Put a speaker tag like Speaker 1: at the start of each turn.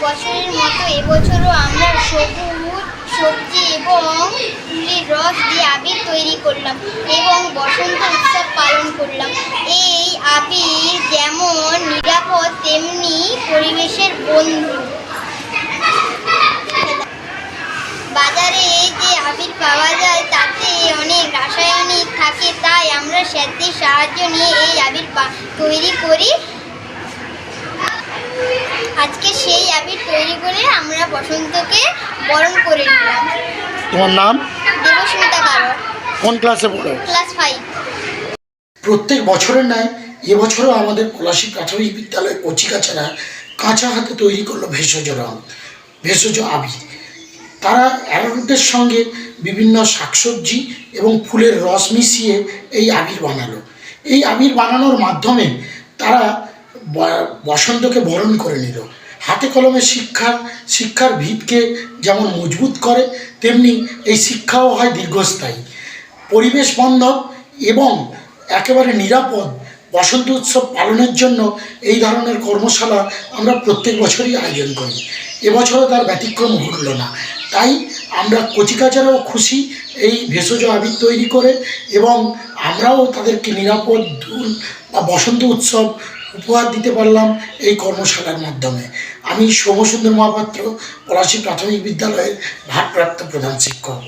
Speaker 1: বছরের মতো এবছরও আমরা সবুজ সবজি এবং ফুলের রস দিয়ে আবির তৈরি করলাম এবং বসন্ত উৎসব পালন করলাম। এই আবির যেমন নিরাপদ তেমনি পরিবেশের বন্ধু। বাজারে যে আবির পাওয়া যায় তাতে অনেক রাসায়নিক থাকে, তাই আমরা স্যারদের সাহায্য নিয়ে এই আবির তৈরি করি। আজকে সেই আবির তৈরি করে আমরা বসন্তকে বরণ করে নিলাম।
Speaker 2: তোমার নাম?
Speaker 1: দেবস্মিতা কারক।
Speaker 2: কোন ক্লাসে পড়ো?
Speaker 1: ক্লাস 5।
Speaker 2: প্রত্যেক বছরের ন্যায় এবছরও আমাদের পলাশী প্রাথমিক বিদ্যালয়ের কচিকাচারা কাঁচা হাতে তৈরি করলো ভেষজ রং, ভেষজ আবির। তারা অ্যারোরুটের সঙ্গে বিভিন্ন শাকসবজি এবং ফুলের রস মিশিয়ে এই আবির বানালো। এই আবির বানানোর মাধ্যমে তারা বসন্তকে বরণ করে নিল। হাতে কলমে শিক্ষার ভিতকে যেমন মজবুত করে, তেমনি এই শিক্ষাও হয় দীর্ঘস্থায়ী, পরিবেশ বান্ধব এবং একেবারে নিরাপদ বসন্ত উৎসব পালনের জন্য এই ধরনের কর্মশালা আমরা প্রত্যেক বছরই আয়োজন করি। এবছরও তার ব্যতিক্রম ঘটল না। তাই আমরা কচিকাচারাও খুশি এই ভেষজ আবির তৈরি করে, এবং আমরাও তাদেরকে নিরাপদ ধুন বা বসন্ত উৎসব উপহার দিতে পারলাম এই কর্মশালার মাধ্যমে। আমি সোমসুন্দর মহাপাত্র, পলাশী প্রাথমিক বিদ্যালয়ের ভারপ্রাপ্ত প্রধান শিক্ষক।